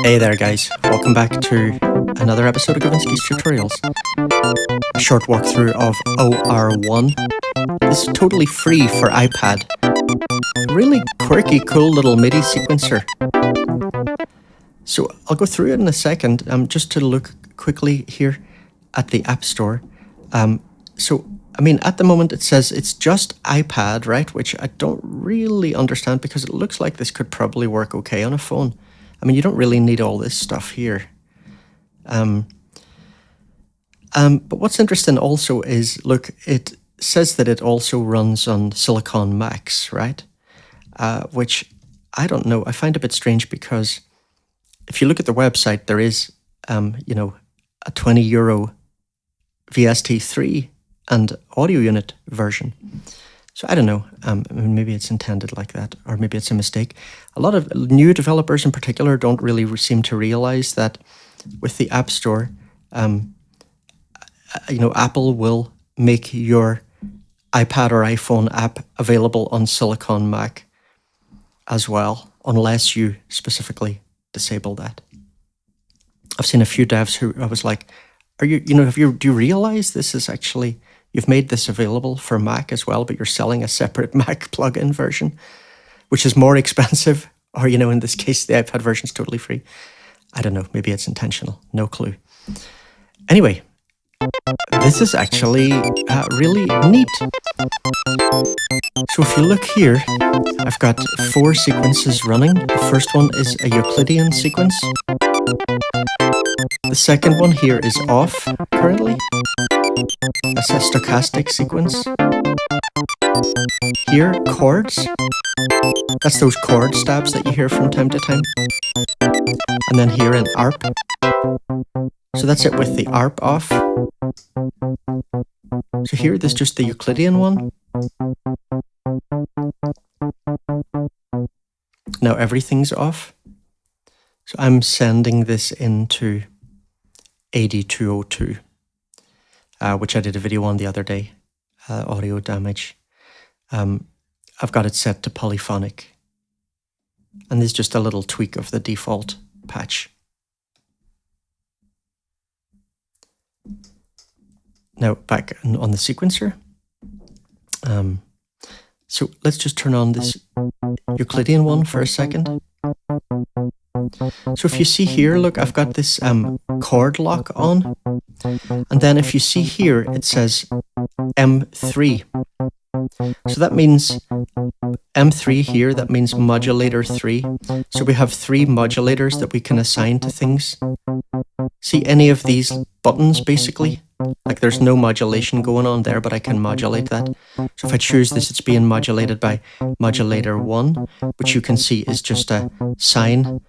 Hey there guys, welcome back to another episode of Gavinsky's Tutorials. A short walkthrough of OR-1. This is totally free for iPad. A really quirky, cool little Midi sequencer. So I'll go through it in a second, just to look quickly here at the App Store. At the moment it says it's just iPad, right? Which I don't really understand because it looks like this could probably work okay on a phone. I mean, you don't really need all this stuff here. But what's interesting also is, look, it says that it also runs on Silicon Macs, right? Which I don't know. I find a bit strange because if you look at the website, there is, a €20 VST3 and audio unit version. So I don't know, maybe it's intended like that, or maybe it's a mistake. A lot of new developers in particular don't really seem to realize that with the App Store, Apple will make your iPad or iPhone app available on Silicon Mac as well, unless you specifically disable that. I've seen a few devs who I was like, do you realize this is actually, you've made this available for Mac as well, but you're selling a separate Mac plugin version, which is more expensive, or, in this case, the iPad version is totally free. I don't know, maybe it's intentional, no clue. Anyway, this is actually really neat. So if you look here, I've got 4 sequences running. The first one is a Euclidean sequence. The second one here is off currently. That's a stochastic sequence. Here, chords. That's those chord stabs that you hear from time to time. And then here an ARP. So that's it with the ARP off. So here, there's just the Euclidean one. Now everything's off. So I'm sending this into AD202, which I did a video on the other day, audio damage. I've got it set to polyphonic. And there's just a little tweak of the default patch. Now back on the sequencer. So let's just turn on this Euclidean one for a second. So if you see here, look, I've got this chord lock on. And then if you see here, it says M3. So that means M3 here, that means modulator 3. So we have 3 modulators that we can assign to things. See any of these buttons, basically? Like there's no modulation going on there, but I can modulate that. So if I choose this, it's being modulated by modulator 1, which you can see is just a sine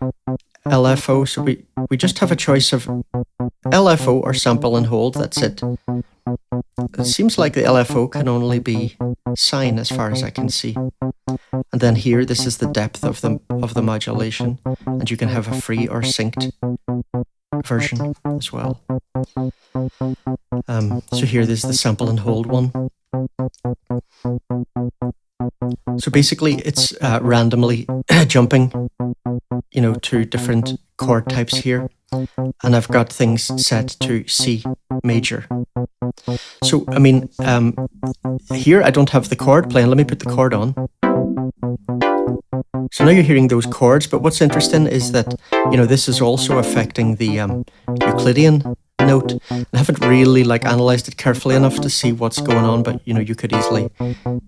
LFO. So we just have a choice of LFO or sample and hold, that's it. It seems like the LFO can only be sine as far as I can see. And then here, this is the depth of the modulation, and you can have a free or synced version as well. So here, there's the sample and hold one. So basically, it's randomly jumping, to different chord types here. And I've got things set to C major. So, here I don't have the chord playing. Let me put the chord on. So now you're hearing those chords, but what's interesting is that, this is also affecting the Euclidean note. I haven't really analyzed it carefully enough to see what's going on, but you could easily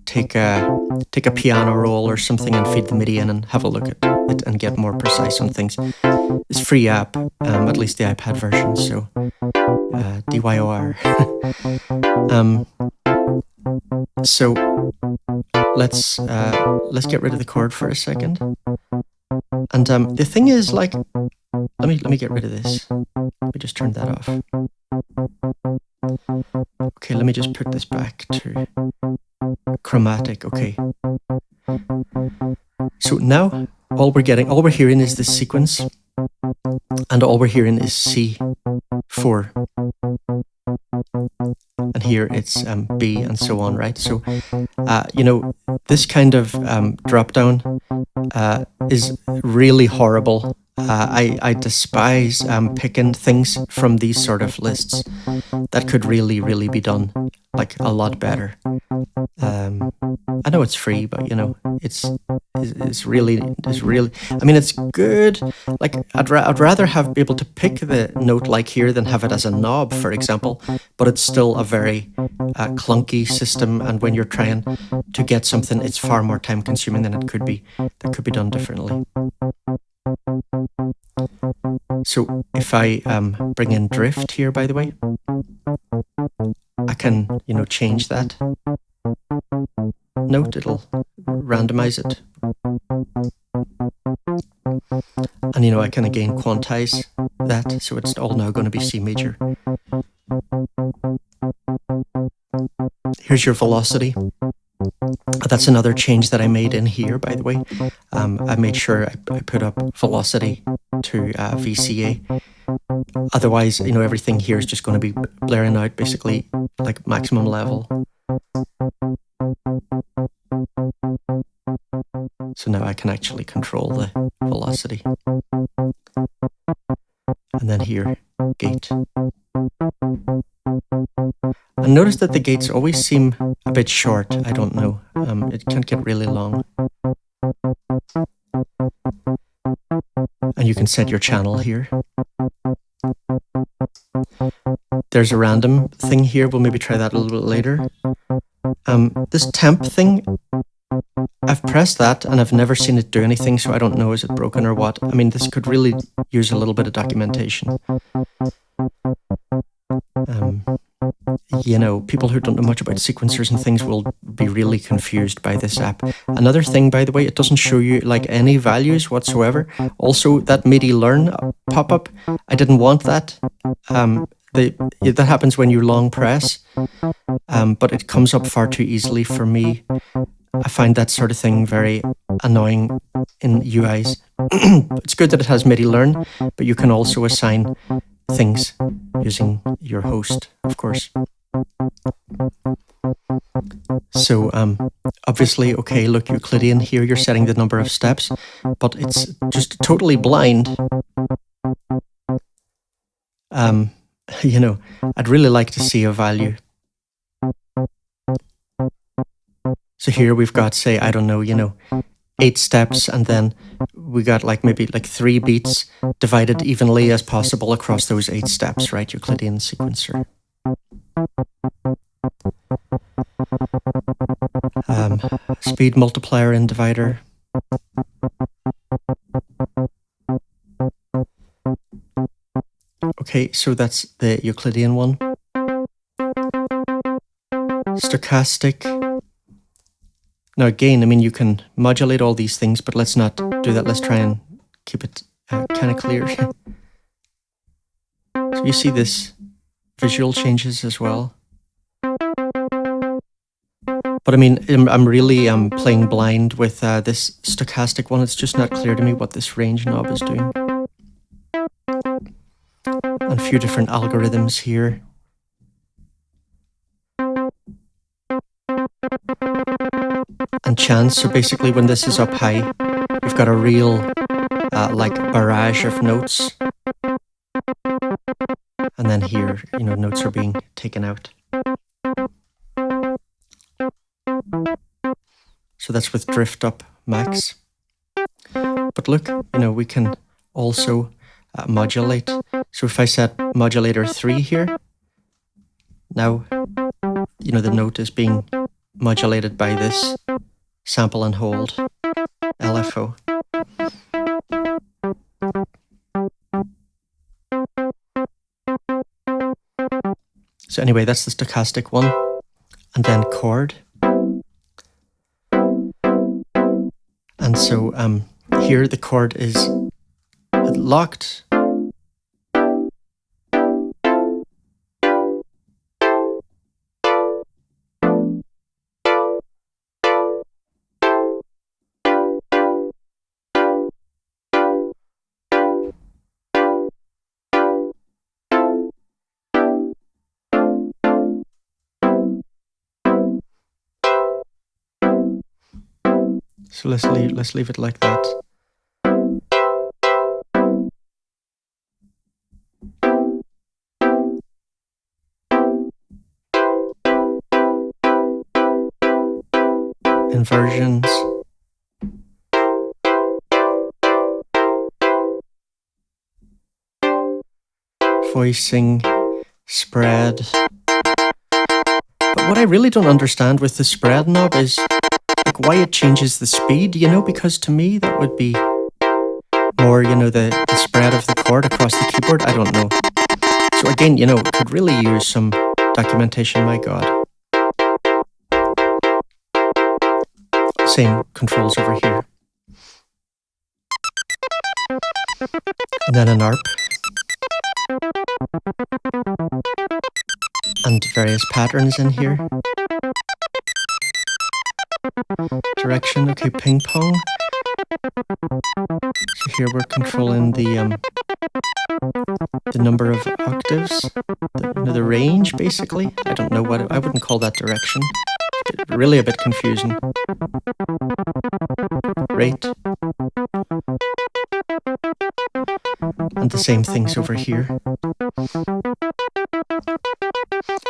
take a piano roll or something and feed the Midi in and have a look at it and get more precise on things. It's a free app, at least the iPad version, so DYOR. So let's get rid of the chord for a second. And the thing is, let me get rid of this. Let me just turn that off. Okay, let me just put this back to chromatic. Okay. So now all we're hearing is this sequence, and all we're hearing is C4. And here it's B and so on, right? So, this kind of drop down is really horrible I despise picking things from these sort of lists. That could really be done like a lot better. I know it's free, but you know, it's really. I mean, it's good. Like I'd rather have be able to pick the note like here than have it as a knob, for example. But it's still a very clunky system, and when you're trying to get something, it's far more time consuming than it could be. That could be done differently. So if I bring in drift here, by the way, I can, you know, change that note. It'll randomize it. And, you know, I can again quantize that. So it's all now going to be C major. Here's your velocity. That's another change that I made in here, by the way. I made sure I put up velocity to VCA. Otherwise, you know, everything here is just going to be blaring out basically like maximum level. So now I can actually control the velocity. And then here, gate. And notice that the gates always seem a bit short. I don't know. It can get really long. And you can set your channel here. There's a random thing here. We'll maybe try that a little bit later. This temp thing, I've pressed that and I've never seen it do anything, so I don't know, is it broken or what? I mean, this could really use a little bit of documentation. You know, people who don't know much about sequencers and things will be really confused by this app. Another thing, by the way, it doesn't show you like any values whatsoever. Also, that Midi learn pop-up, I didn't want that. That happens when you long press, but it comes up far too easily for me. I find that sort of thing very annoying in UIs. It's good that it has Midi learn, but you can also assign things using your host, of course. So obviously, okay, look, Euclidean, here you're setting the number of steps, but it's just totally blind. You know, I'd really like to see a value. So here we've got, say, I don't know, you know, 8 steps, and then we got like maybe like 3 beats divided evenly as possible across those 8 steps, right? Euclidean sequencer. Speed multiplier and divider. Okay, so that's the Euclidean one. Stochastic. Now again, I mean, you can modulate all these things, but let's not do that. Let's try and keep it kind of clear. So you see this visual changes as well. But I mean, I'm really playing blind with this stochastic one. It's just not clear to me what this range knob is doing. And a few different algorithms here. And chance, so basically when this is up high, you've got a real like barrage of notes. And then here, you know, notes are being taken out. So that's with drift up max. But look, you know, we can also modulate. So if I set modulator 3 here, now, you know, the note is being modulated by this sample and hold LFO. So anyway, that's the stochastic one. And then chord. And so here the chord is locked. So let's leave it like that. inversions, voicing, spread. But what I really don't understand with the spread knob is like why it changes the speed, you know, because to me that would be more, you know, the spread of the chord across the keyboard. I don't know. So again, you know, could really use some documentation, my God. Same controls over here. And then an ARP. And various patterns in here. Direction, okay, ping pong. So here we're controlling the number of octaves, the range basically. I don't know what, I wouldn't call that direction. It's really a bit confusing. Rate. And the same things over here.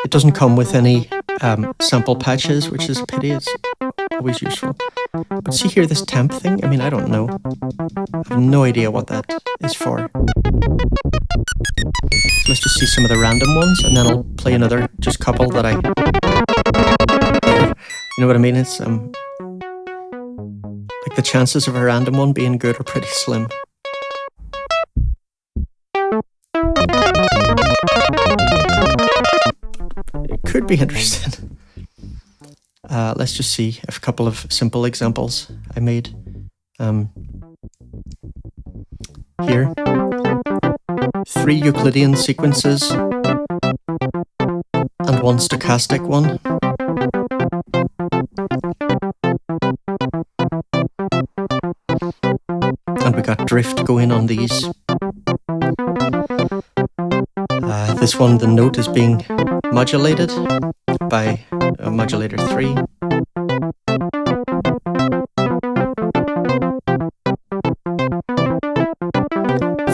It doesn't come with any sample patches, which is a pity. It's always useful. But see here, this temp thing, I mean, I don't know. I have no idea what that is for. Let's just see some of the random ones, and then I'll play another, just couple that I... You know what I mean? It's like the chances of a random one being good are pretty slim. It could be interesting. Let's just see a couple of simple examples I made. Here, 3 Euclidean sequences and 1 stochastic one. And we got drift going on these. This one, the note is being modulated by modulator 3.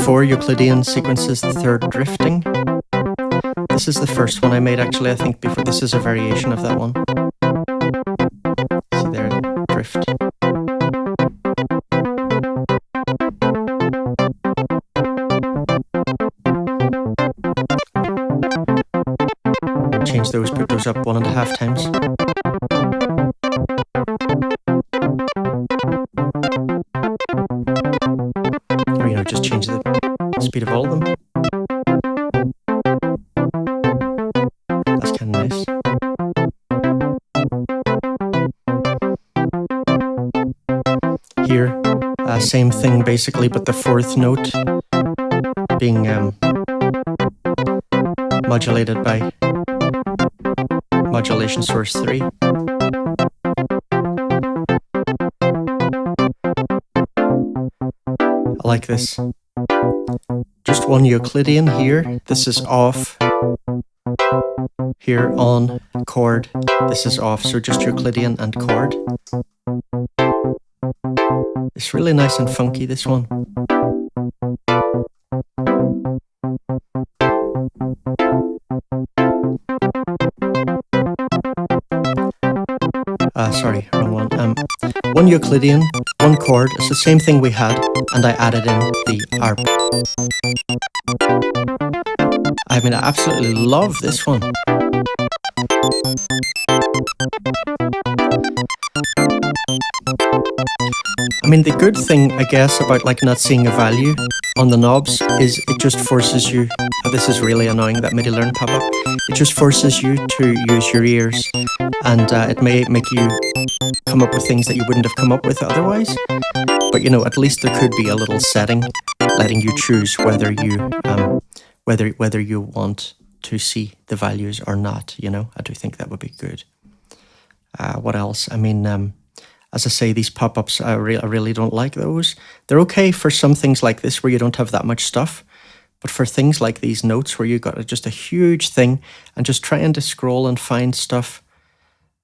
Four Euclidean sequences, the third drifting. This is the first one I made actually, I think, before. This is a variation of that one. See there, drift. Change those, put those up 1.5 times. Or, you know, just change the speed of all of them. That's kind of nice. Here, same thing basically, but the fourth note being modulated by modulation source 3. I like this. Just 1 Euclidean here. This is off. Here on chord. This is off. So just Euclidean and chord. It's really nice and funky, this one. Sorry, wrong one. 1 Euclidean, 1 chord. It's the same thing we had, and I added in the ARP. I mean, I absolutely love this one. I mean, the good thing, I guess, about like not seeing a value on the knobs is it just forces you, this is really annoying, that MIDI learn pop-up, it just forces you to use your ears, and it may make you come up with things that you wouldn't have come up with otherwise. But you know, at least there could be a little setting letting you choose whether you whether you want to see the values or not, you know. I do think that would be good. What else? I mean, as I say, these pop-ups, I really don't like those. They're okay for some things like this where you don't have that much stuff, but for things like these notes where you got just a huge thing and just trying to scroll and find stuff,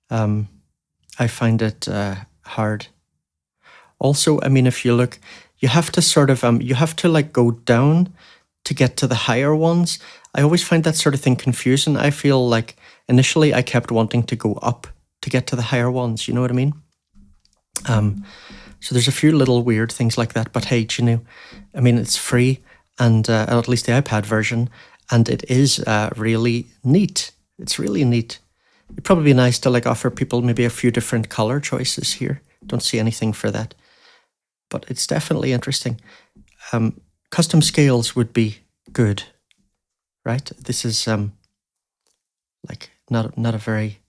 I find it hard. Also, I mean, if you look, you have to sort of, you have to like go down to get to the higher ones. I always find that sort of thing confusing. I feel like initially I kept wanting to go up to get to the higher ones, you know what I mean? So there's a few little weird things like that, but hey, you know, I mean, it's free, and at least the iPad version, and it is really neat. It's really neat. It'd probably be nice to like offer people maybe a few different color choices here. Don't see anything for that, but it's definitely interesting. Custom scales would be good, right? This is like not a very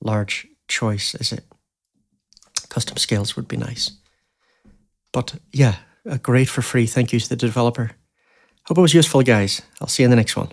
large choice, is it? Custom scales would be nice. But yeah, great for free. Thank you to the developer. Hope it was useful, guys. I'll see you in the next one.